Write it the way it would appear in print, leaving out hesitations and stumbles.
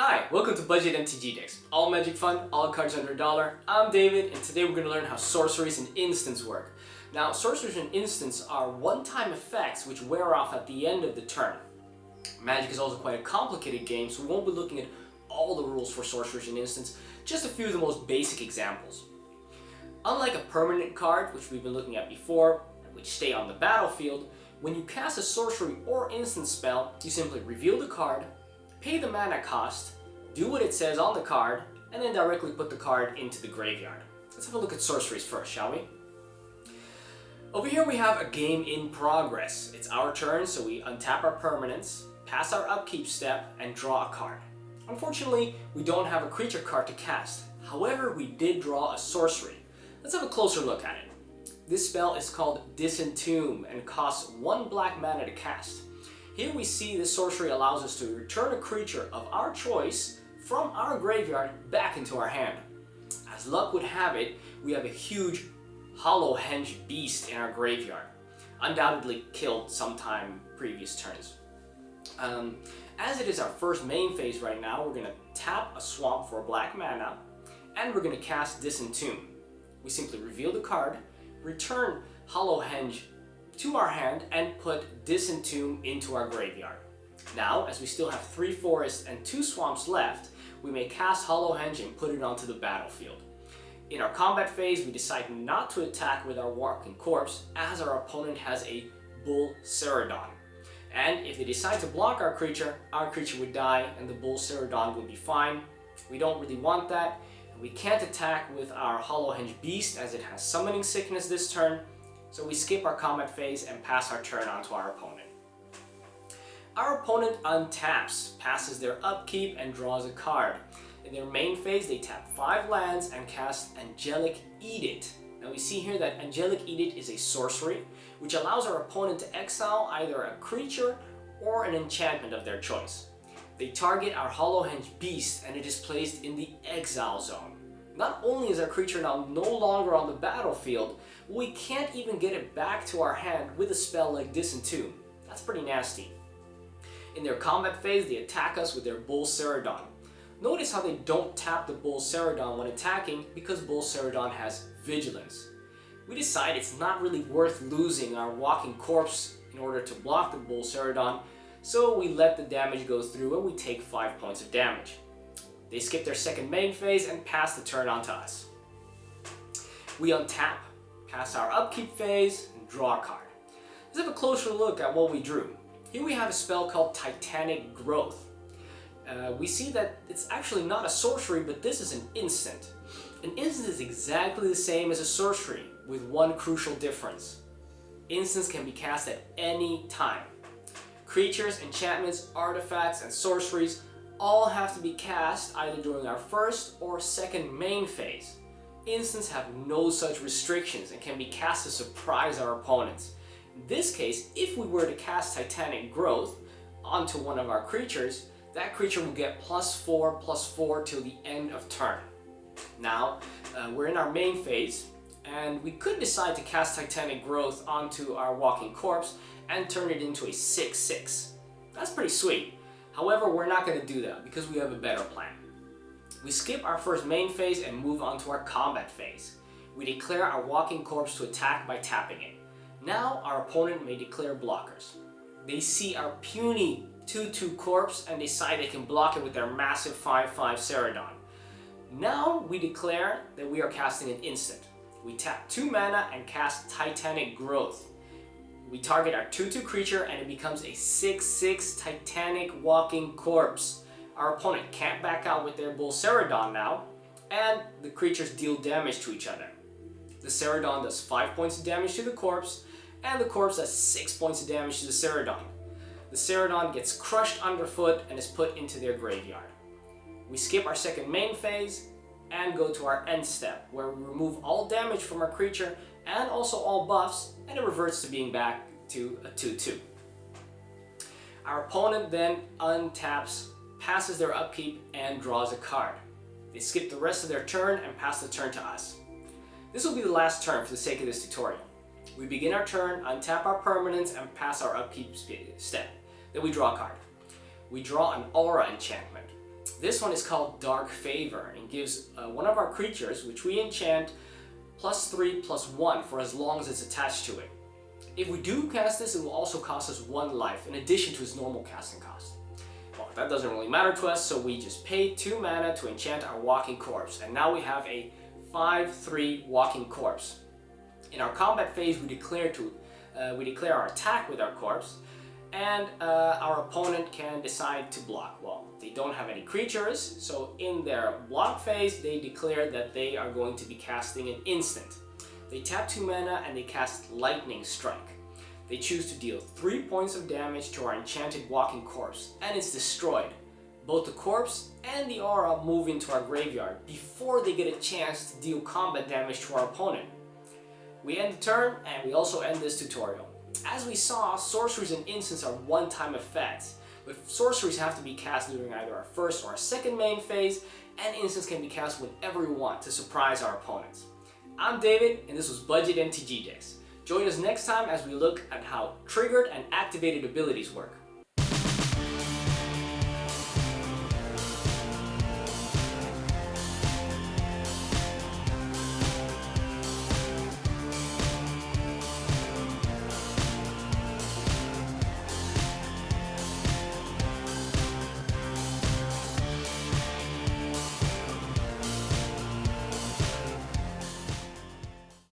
Hi, welcome to Budget MTG Decks. All magic fun, all cards under $1. I'm David, and today we're going to learn how sorceries and instants work. Now, sorceries and instants are one-time effects which wear off at the end of the turn. Magic is also quite a complicated game, so we won't be looking at all the rules for sorceries and instants, just a few of the most basic examples. Unlike a permanent card, which we've been looking at before, which stay on the battlefield, when you cast a sorcery or instant spell, you simply reveal the card, pay the mana cost, do what it says on the card, and then directly put the card into the graveyard. Let's have a look at sorceries first, shall we? Over here we have a game in progress. It's our turn, so we untap our permanents, pass our upkeep step, and draw a card. Unfortunately, we don't have a creature card to cast. However, we did draw a sorcery. Let's have a closer look at it. This spell is called Disentomb and costs 1 black mana to cast. Here we see this sorcery allows us to return a creature of our choice from our graveyard back into our hand. As luck would have it, we have a huge hollow henge beast in our graveyard, undoubtedly killed sometime previous turns. As it is our first main phase right now, we're going to tap a swamp for a black mana, and we're going to cast Disentomb. We simply reveal the card, return hollow henge to our hand, and put Disentomb into our graveyard. Now, as we still have 3 forests and 2 swamps left, we may cast hollow henge and put it onto the battlefield. In our combat phase, we decide not to attack with our walking corpse, as our opponent has a Bull Ceradon. And if they decide to block our creature would die and the Bull Ceradon would be fine. We don't really want that. We can't attack with our hollow henge beast as it has summoning sickness this turn, so we skip our combat phase and pass our turn on to our opponent. Our opponent untaps, passes their upkeep, and draws a card. In their main phase, they tap 5 lands and cast Angelic Edict. Now we see here that Angelic Edict is a sorcery, which allows our opponent to exile either a creature or an enchantment of their choice. They target our hollow henge beast and it is placed in the exile zone. Not only is our creature now no longer on the battlefield, we can't even get it back to our hand with a spell like Disentomb. That's pretty nasty. In their combat phase, they attack us with their Bull Ceradon. Notice how they don't tap the Bull Ceradon when attacking because Bull Ceradon has Vigilance. We decide it's not really worth losing our walking corpse in order to block the Bull Ceradon, so we let the damage go through and we take 5 points of damage. They skip their second main phase and pass the turn on to us. We untap, pass our upkeep phase, and draw a card. Let's have a closer look at what we drew. Here we have a spell called Titanic Growth. We see that it's actually not a sorcery, but this is an instant. An instant is exactly the same as a sorcery, with one crucial difference. Instants can be cast at any time. Creatures, enchantments, artifacts, and sorceries all have to be cast either during our first or second main phase. Instants have no such restrictions and can be cast to surprise our opponents. In this case, if we were to cast Titanic Growth onto one of our creatures, that creature will get +4/+4 till the end of turn. Now, we're in our main phase, and we could decide to cast Titanic Growth onto our walking corpse and turn it into a 6/6. That's pretty sweet. However, we're not going to do that because we have a better plan. We skip our first main phase and move on to our combat phase. We declare our walking corpse to attack by tapping it. Now our opponent may declare blockers. They see our puny 2/2 corpse and decide they can block it with their massive 5/5 Ceradon. Now we declare that we are casting an instant. We tap 2 mana and cast Titanic Growth. We target our 2/2 creature and it becomes a 6/6 Titanic Walking Corpse. Our opponent can't back out with their Bull Ceradon now, and the creatures deal damage to each other. The Ceradon does 5 points of damage to the corpse, and the corpse does 6 points of damage to the Ceradon. The Ceradon gets crushed underfoot and is put into their graveyard. We skip our second main phase and go to our end step, where we remove all damage from our creature and also all buffs, and it reverts to being back to a 2/2. Our opponent then untaps, passes their upkeep, and draws a card. They skip the rest of their turn and pass the turn to us. This will be the last turn for the sake of this tutorial. We begin our turn, untap our permanents, and pass our upkeep step. Then we draw a card. We draw an Aura enchantment. This one is called Dark Favor and gives one of our creatures, which we enchant, +3/+1 for as long as it's attached to it. If we do cast this, it will also cost us 1 life in addition to its normal casting cost. Well, that doesn't really matter to us, so we just paid 2 mana to enchant our Walking Corpse, and now we have a 5/3 Walking Corpse. In our combat phase, we declare our attack with our corpse, and our opponent can decide to block. Well, they don't have any creatures, so in their block phase, they declare that they are going to be casting an instant. They tap 2 mana and they cast Lightning Strike. They choose to deal 3 points of damage to our enchanted Walking Corpse, and it's destroyed. Both the corpse and the aura move into our graveyard before they get a chance to deal combat damage to our opponent. We end the turn, and we also end this tutorial. As we saw, sorceries and instants are one-time effects, but sorceries have to be cast during either our first or our second main phase, and instants can be cast whenever we want to surprise our opponents. I'm David, and this was Budget MTG Decks. Join us next time as we look at how triggered and activated abilities work.